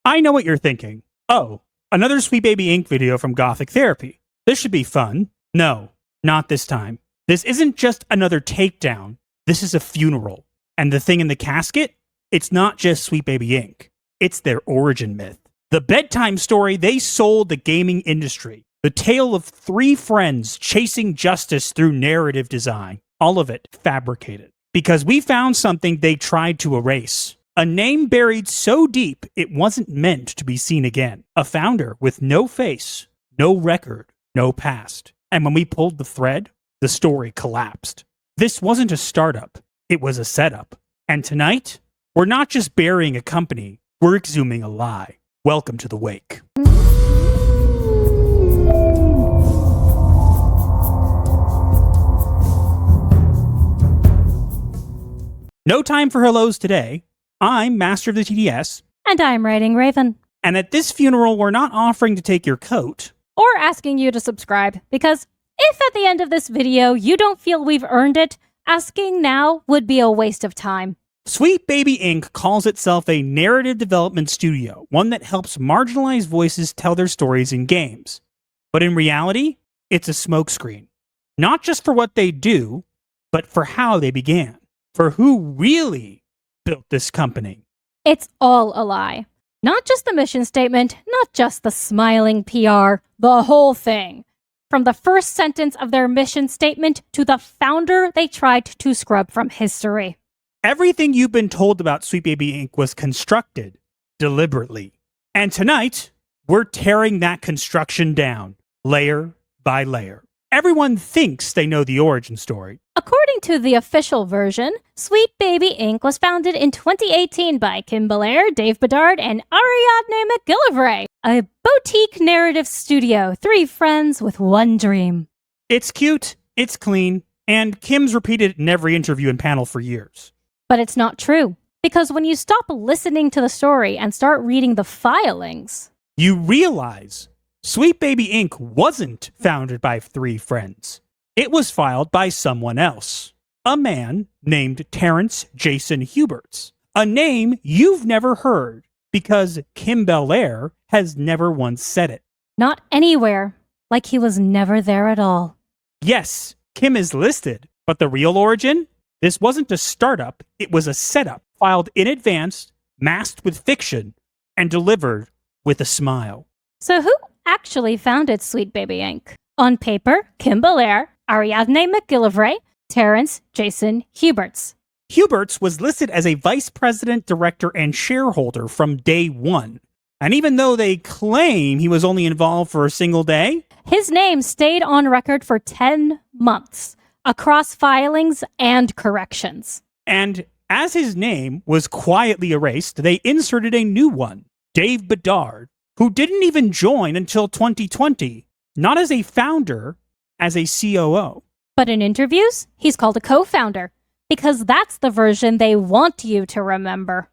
I know what you're thinking. Oh, another Sweet Baby Inc. video from Gothic Therapy. This should be fun. No, not this time. This isn't just another takedown. This is a funeral. And the thing in the casket? It's not just Sweet Baby Inc. It's their origin myth. The bedtime story they sold the gaming industry. The tale of three friends chasing justice through narrative design. All of it fabricated. Because we found something they tried to erase. A name buried so deep it wasn't meant to be seen again. A founder with no face, no record, no past. And when we pulled the thread, the story collapsed. This wasn't a startup, it was a setup. And tonight, we're not just burying a company, we're exhuming a lie. Welcome to the wake. No time for hellos today. I'm Master of the TDS. And I'm Writing Raven. And at this funeral, we're not offering to take your coat. Or asking you to subscribe, because if at the end of this video you don't feel we've earned it, asking now would be a waste of time. Sweet Baby Inc. calls itself a narrative development studio, one that helps marginalized voices tell their stories in games. But in reality, it's a smokescreen. Not just for what they do, but for how they began. For who really built this company. It's all a lie. Not just the mission statement, not just the smiling PR, the whole thing. From the first sentence of their mission statement to the founder they tried to scrub from history. Everything you've been told about Sweet Baby Inc. was constructed deliberately. And tonight, we're tearing that construction down, layer by layer. Everyone thinks they know the origin story. According to the official version, Sweet Baby Inc. was founded in 2018 by Kim Belair, Dave Bedard, and Ariadne McGillivray, a boutique narrative studio, three friends with one dream. It's cute, it's clean, and Kim's repeated it in every interview and panel for years. But it's not true, because when you stop listening to the story and start reading the filings, you realize Sweet Baby Inc. wasn't founded by three friends. It was filed by someone else. A man named Terrence Jason Huberts. A name you've never heard because Kim Belair has never once said it. Not anywhere, like he was never there at all. Yes, Kim is listed, but the real origin? This wasn't a startup, it was a setup, filed in advance, masked with fiction, and delivered with a smile. So who actually founded Sweet Baby Inc.? On paper, Kim Belair, Ariadne McGillivray, Terrence Jason Huberts. Huberts was listed as a vice president, director, and shareholder from day one. And even though they claim he was only involved for a single day, his name stayed on record for 10 months, across filings and corrections. And as his name was quietly erased, they inserted a new one, Dave Bedard, who didn't even join until 2020, not as a founder, as a COO. But in interviews, he's called a co-founder, because that's the version they want you to remember.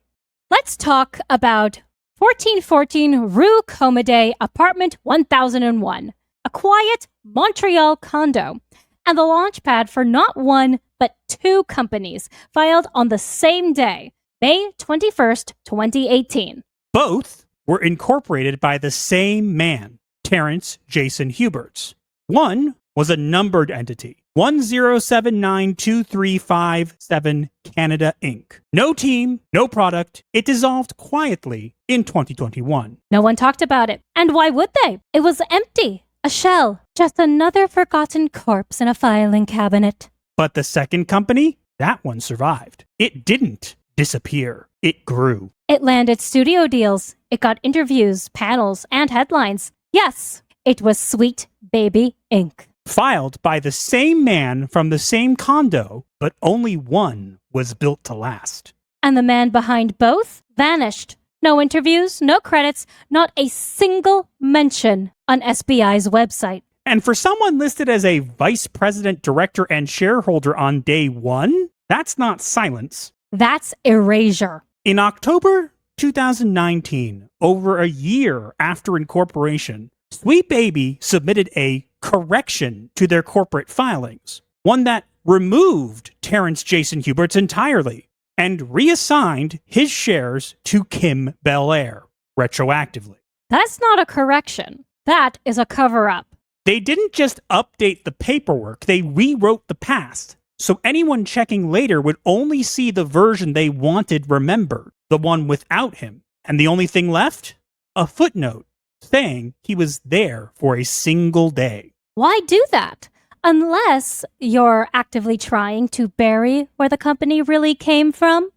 Let's talk about 1414 Rue Comede, apartment 1001, a quiet Montreal condo, and the launchpad for not one, but two companies filed on the same day, May 21st, 2018. Both were incorporated by the same man, Terrence Jason Huberts. One was a numbered entity, 107923557 Canada Inc. No team, no product. It dissolved quietly in 2021. No one talked about it. And why would they? It was empty. A shell. Just another forgotten corpse in a filing cabinet. But the second company, that one survived. It didn't disappear. It grew. It landed studio deals. It got interviews, panels, and headlines. Yes, it was Sweet Baby Inc. Filed by the same man from the same condo, but only one was built to last. And the man behind both vanished. No interviews, no credits, not a single mention on SBI's website. And for someone listed as a vice president, director, and shareholder on day one, that's not silence. That's erasure. In October 2019, over a year after incorporation, Sweet Baby submitted a correction to their corporate filings, one that removed Terrence Jason Huberts entirely and reassigned his shares to Kim Belair. retroactively. That's not a correction. That is a cover-up. They didn't just update the paperwork, they rewrote the past. So anyone checking later would only see the version they wanted remembered, the one without him. And the only thing left? A footnote saying he was there for a single day. Why do that? Unless you're actively trying to bury where the company really came from.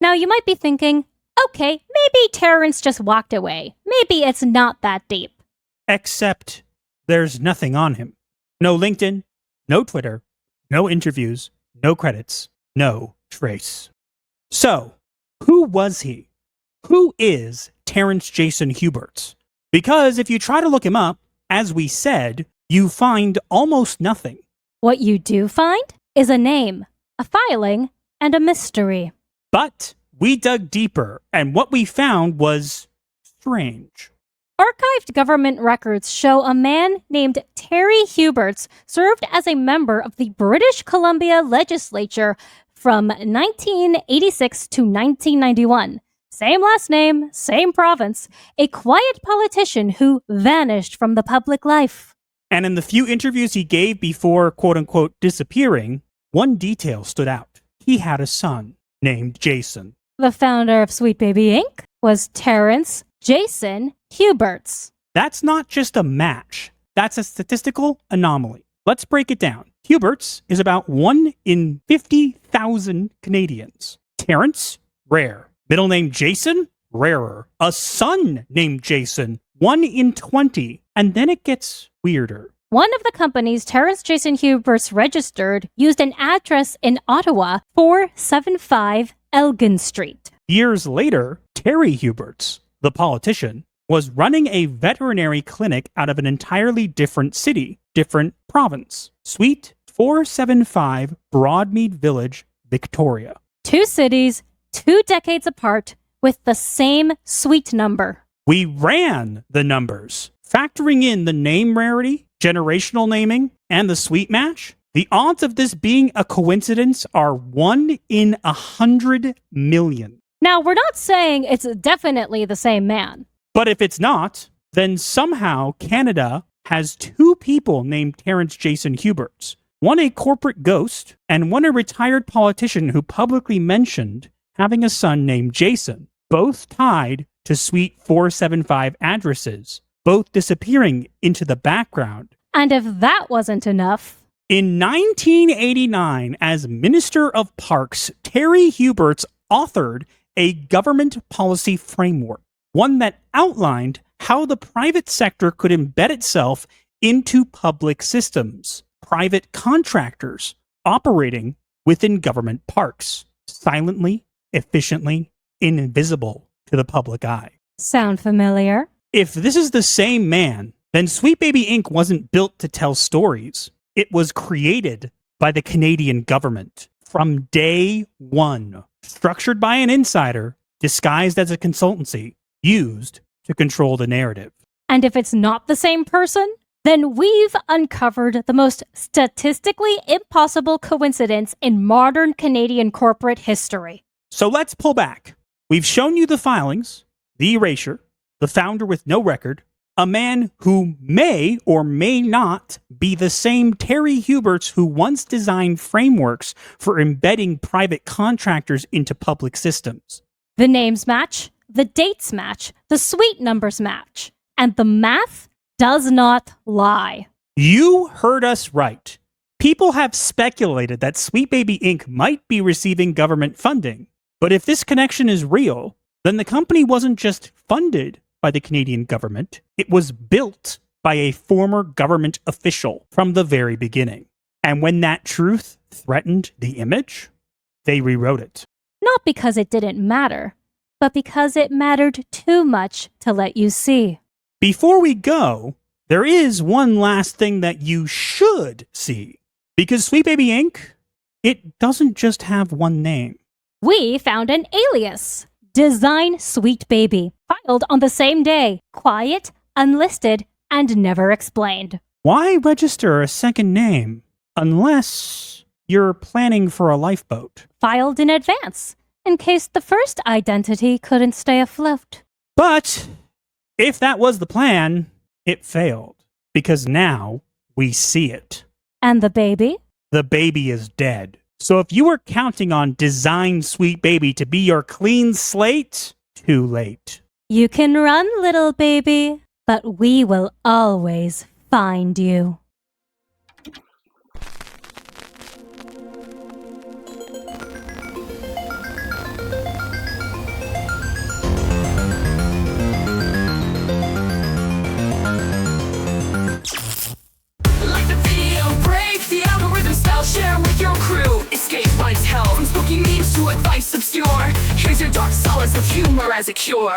Now you might be thinking, okay, maybe Terrence just walked away. Maybe it's not that deep. Except there's nothing on him. No LinkedIn, no Twitter, no interviews, no credits, no trace. So, who was he? Who is Terrence Jason Huberts? Because if you try to look him up, as we said, you find almost nothing. What you do find is a name, a filing, and a mystery. But we dug deeper, and what we found was strange. Archived government records show a man named Terry Huberts served as a member of the British Columbia legislature from 1986 to 1991. Same last name, same province. A quiet politician who vanished from the public life. And in the few interviews he gave before quote-unquote disappearing, one detail stood out. He had a son named Jason. The founder of Sweet Baby Inc. was Terrence Jason Huberts. That's not just a match. That's a statistical anomaly. Let's break it down. Huberts is about 1 in 50,000 Canadians. Terrence, rare. Middle name Jason, rarer. A son named Jason, 1 in 20. And then it gets weirder. One of the companies Terrence Jason Huberts registered used an address in Ottawa, 475 Elgin Street. Years later, Terry Huberts, the politician, was running a veterinary clinic out of an entirely different city, different province. Suite 475 Broadmead Village, Victoria. 2 cities, 2 decades apart, with the same suite number. We ran the numbers. Factoring in the name rarity, generational naming, and the suite match, the odds of this being a coincidence are 1 in 100 million. Now, we're not saying it's definitely the same man. But if it's not, then somehow Canada has 2 people named Terrence Jason Huberts. One a corporate ghost, and one a retired politician who publicly mentioned having a son named Jason, both tied to Suite 475 addresses, both disappearing into the background. And if that wasn't enough... In 1989, as Minister of Parks, Terry Huberts authored a government policy framework, one that outlined how the private sector could embed itself into public systems, private contractors operating within government parks, silently, efficiently, invisible to the public eye. Sound familiar? If this is the same man, then Sweet Baby Inc. wasn't built to tell stories. It was created by the Canadian government from day one, structured by an insider, disguised as a consultancy, used to control the narrative. And if it's not the same person, then we've uncovered the most statistically impossible coincidence in modern Canadian corporate history. So let's pull back. We've shown you the filings, the erasure, the founder with no record, a man who may or may not be the same Terry Huberts who once designed frameworks for embedding private contractors into public systems. The names match, the dates match, the suite numbers match, and the math does not lie. You heard us right. People have speculated that Sweet Baby Inc. might be receiving government funding. But if this connection is real, then the company wasn't just funded by the Canadian government, it was built by a former government official from the very beginning. And when that truth threatened the image, they rewrote it. Not because it didn't matter, but because it mattered too much to let you see. Before we go, there is one last thing that you should see. Because Sweet Baby Inc., it doesn't just have one name. We found an alias. Design Sweet Baby, filed on the same day, quiet, unlisted, and never explained. Why register a second name unless you're planning for a lifeboat? Filed in advance, in case the first identity couldn't stay afloat. But If that was the plan, it failed. Because now we see it. And the baby? The baby is dead. So if you were counting on Design Sweet Baby to be your clean slate, too late. You can run, little baby, but we will always find you. Like the video, break the algorithm spell, share with your crew. Escape life's hell, from spooky memes to advice obscure. Here's your dark solace of humor as a cure.